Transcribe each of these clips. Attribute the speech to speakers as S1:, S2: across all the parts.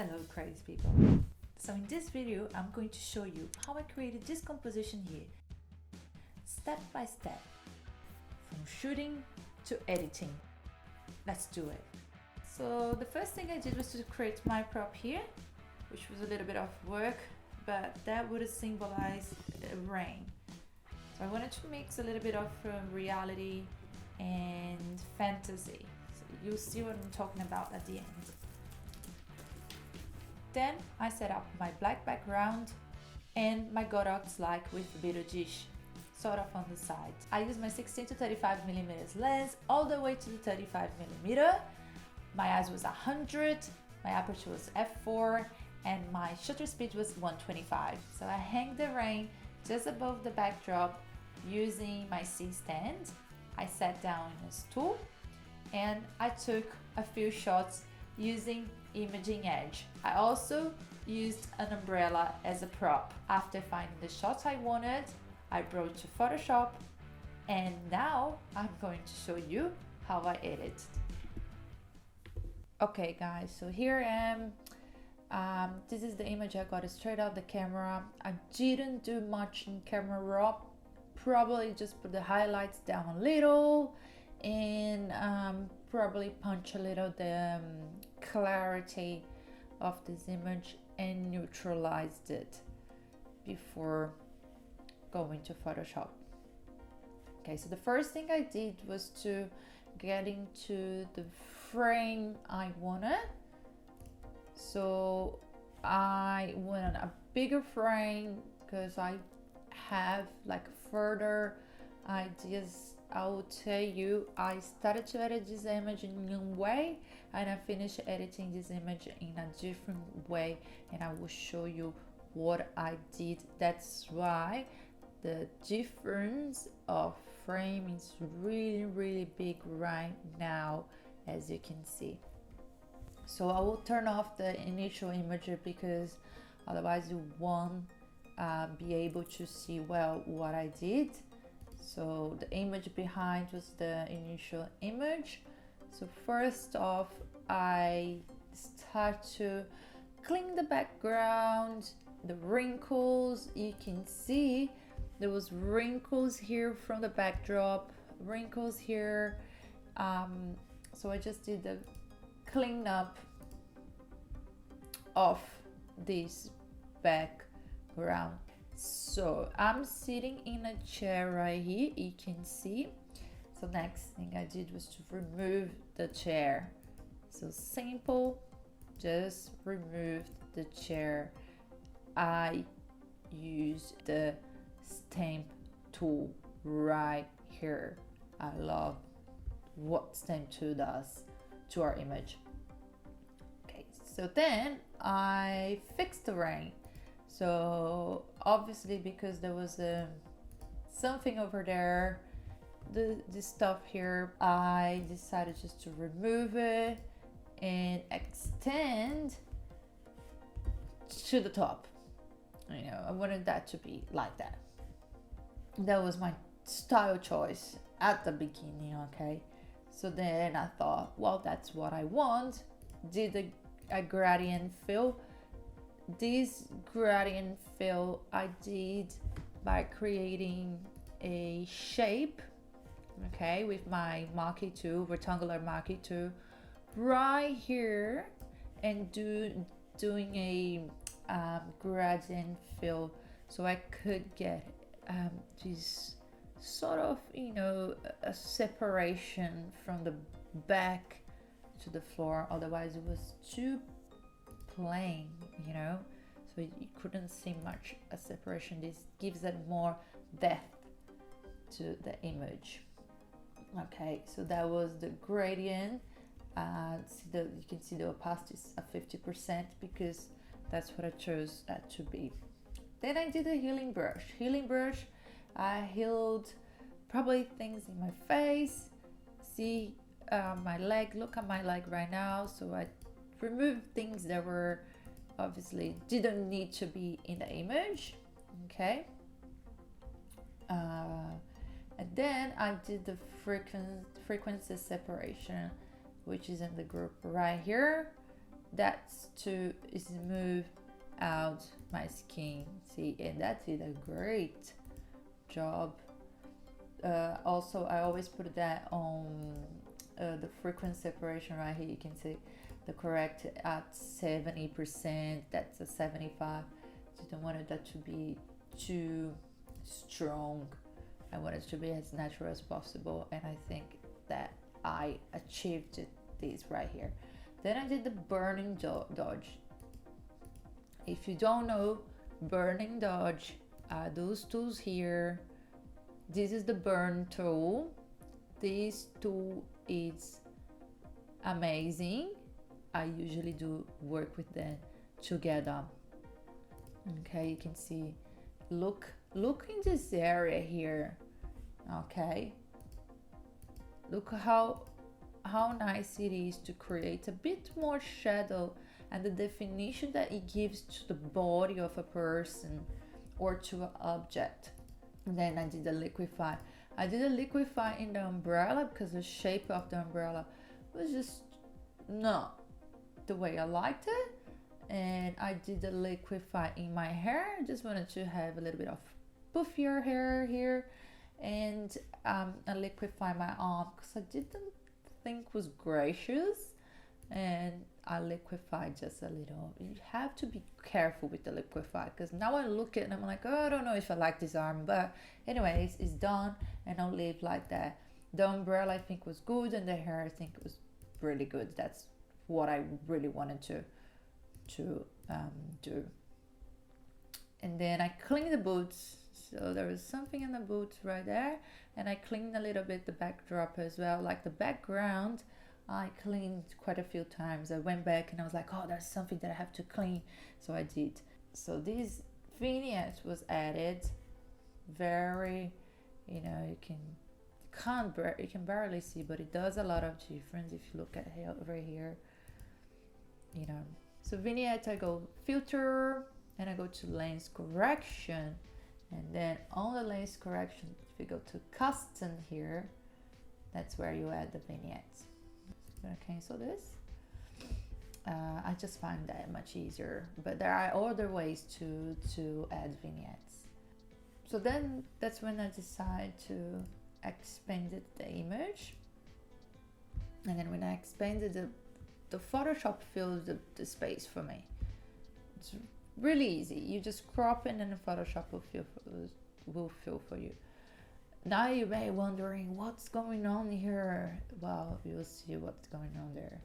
S1: Hello crazy people. So in this video I'm going to show you how I created this composition here, step by step, from shooting to editing. Let's do it. So the first thing I did was to create my prop here, which was a little bit of work, but that would symbolize rain. So I wanted to mix a little bit of reality and fantasy. So you'll see what I'm talking about at the end. Then I set up my black background and my Godox like with a bit of dish sort of on the side. I use my 16 to 35mm lens all the way to the 35mm. My eyes was 100, my aperture was f4, and my shutter speed was 125. So I hang the rain just above the backdrop using my C-stand. I sat down in a stool and I took a few shots using imaging edge. I also used an umbrella as a prop. After finding the shots I wanted, I brought to Photoshop, and now I'm going to show you how I edit. Okay guys, so here I am. This is the image I got straight out the camera. I didn't do much in camera raw, probably just put the highlights down a little and probably punch a little the clarity of this image and neutralized it before going to Photoshop. Okay, so the first thing I did was to get into the frame I wanted. So I went on a bigger frame because I have like further ideas. I will tell you, I started to edit this image in one way and I finished editing this image in a different way, and I will show you what I did. That's why the difference of frame is really big right now, as you can see. So I will turn off the initial image because otherwise you won't be able to see well what I did. So the image behind was the initial image. So first off, I start to clean the background, the wrinkles. You can see there was wrinkles here from the backdrop, wrinkles here. So I just did the clean up of this background. So I'm sitting in a chair right here, you can see. So next thing I did was to remove the chair. So simple, just removed the chair. I use the stamp tool right here. I love what stamp tool does to our image. Okay, so then I fixed the rain. So obviously, because there was something over there, this stuff here, I decided just to remove it and extend to the top. You know, I wanted that to be like that. That was my style choice at the beginning, okay? So then I thought, well, that's what I want. Did a gradient fill. This gradient fill I did by creating a shape, okay, with my marquee tool, rectangular marquee tool, right here, and doing a gradient fill, so I could get this sort of, you know, a separation from the back to the floor. Otherwise it was too plain, you know, so you couldn't see much a separation. This gives it more depth to the image. Okay, so that was the gradient. You can see the opacity is at 50% because that's what I chose that to be. Then I did a healing brush. I healed probably things in my face. See my leg, look at my leg right now. So I removed things that were obviously didn't need to be in the image. Okay, and then I did the frequency separation, which is in the group right here. that's to smooth out my skin. See, and that did a great job. Also, I always put that on the frequency separation right here. You can see the correct at 70%. That's a 75. So I don't want that to be too strong. I want it to be as natural as possible, and I think that I achieved this right here. Then I did the burning dodge. If you don't know, burning dodge are those tools here. This is the burn tool. This tool is amazing. I usually do work with them together. Okay, you can see, look in this area here. Okay, look how nice it is to create a bit more shadow and the definition that it gives to the body of a person or to an object. And then I did a liquify. I did a liquify in the umbrella because the shape of the umbrella was just not the way I liked it. And I did a liquify in my hair. I just wanted to have a little bit of puffier hair here. And I liquify my arm because I didn't think was gracious, and I liquefy just a little. You have to be careful with the liquefy because now I look at it and I'm like, oh, I don't know if I like this arm, but anyways, it's done and I'll leave like that. The umbrella I think was good, and the hair I think was really good. That's what I really wanted to do. And then I cleaned the boots. So there was something in the boots right there, and I cleaned a little bit the backdrop as well. Like the background, I cleaned quite a few times. I went back and I was like, oh, there's something that I have to clean. So I did. So this vignette was added. Very, you can barely see, but it does a lot of difference if you look at here, over here. So vignette, I go filter and I go to lens correction. And then on the lens correction, if you go to custom here, that's where you add the vignettes. I'm gonna cancel this. I just find that much easier, but there are other ways to add vignettes. So then that's when I decide to expand the image. And then when I expanded the Photoshop fills the space for me. It's really easy. You just crop it and the Photoshop will fill for you. Now you may be wondering what's going on here. Well, you'll see what's going on there.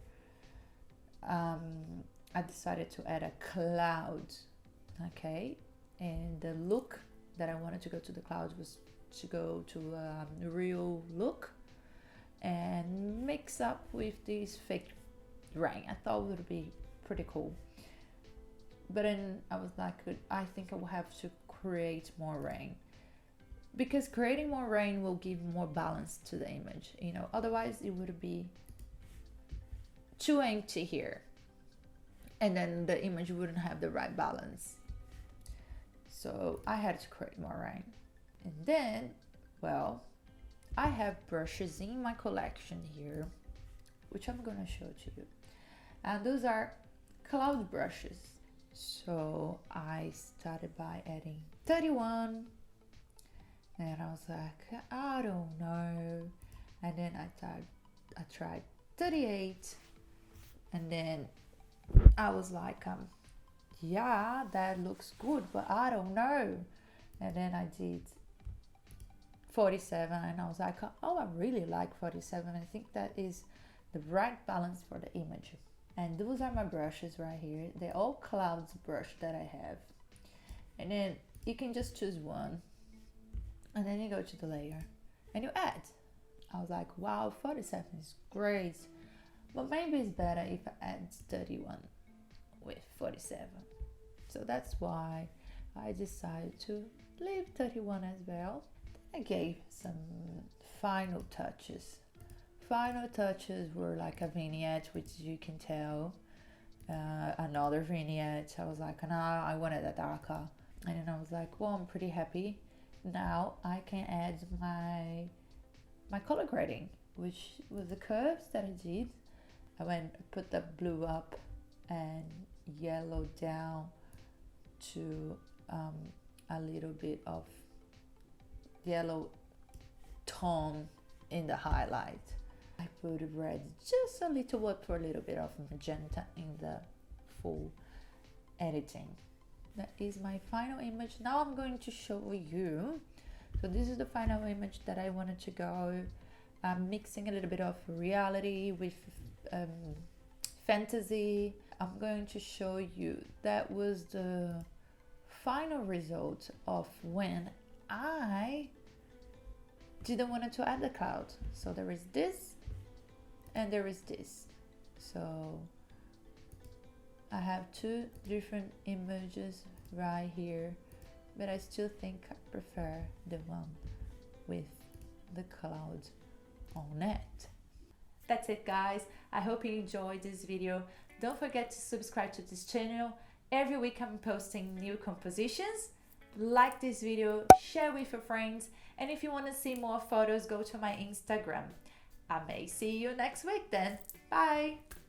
S1: I decided to add a cloud. Okay, and the look that I wanted to go to the clouds was to go to a real look and mix up with this fake rain. I thought it would be pretty cool. But then I was like, I think I will have to create more rain, because creating more rain will give more balance to the image. Otherwise it would be too empty here, and then the image wouldn't have the right balance. So I had to create more rain. And then, well, I have brushes in my collection here, which I'm gonna show to you. And those are cloud brushes. So I started by adding 31, and I was like, I don't know. And then I tried 38, and then I was like, yeah, that looks good, but I don't know. And then I did 47, and I was like, oh, I really like 47. I think that is the right balance for the image. And those are my brushes right here. They're all clouds brush that I have. And then you can just choose one, and then you go to the layer and you add. I was like, wow, 47 is great, but maybe it's better if I add 31 with 47. So that's why I decided to leave 31 as well. I gave some final touches. Final touches were like a vignette, which you can tell, another vignette. I was like, nah, I wanted a darker. And then I was like, well, I'm pretty happy. Now I can add my color grading, which was the curves that I did. I went put the blue up and yellow down to a little bit of yellow tone in the highlight. I put red just a little bit for a little bit of magenta in the full editing. That is my final image. Now I'm going to show you. So this is the final image that I wanted to go. I'm mixing a little bit of reality with fantasy. I'm going to show you that was the final result of when I didn't want to add the cloud. So there is this and there is this. So I have two different images right here, but I still think I prefer the one with the cloud on it. That's it, guys. I hope you enjoyed this video. Don't forget to subscribe to this channel. Every week I'm posting new compositions. Like this video, share with your friends, and if you want to see more photos, go to my Instagram. I may see you next week then. Bye!